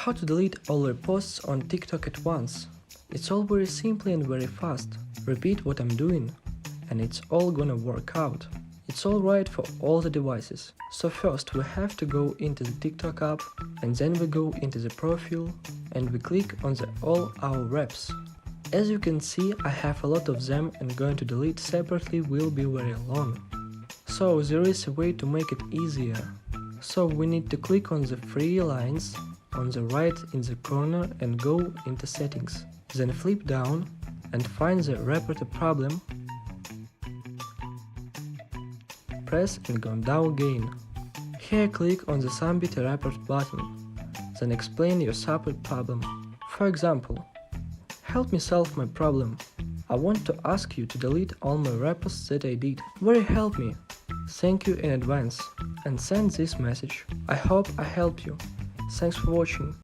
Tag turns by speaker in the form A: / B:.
A: How to delete all reposts on TikTok at once? It's all very simple and very fast. Repeat what I'm doing and it's all gonna work out. It's alright for all the devices. So first we have to go into the TikTok app and then we go into the profile and we click on the all our reps. As you can see, I have a lot of them and going to delete separately will be very long. So there is a way to make it easier. So we need to click on the three lines on the right in the corner and go into settings. Then flip down and find the report problem. Press and go down again. Here click on the Submit a Report button. Then explain your support problem. For example, help me solve my problem. I want to ask you to delete all my reposts that I did. Very help me. Thank you in advance. And send this message. I hope I helped you. Thanks for watching.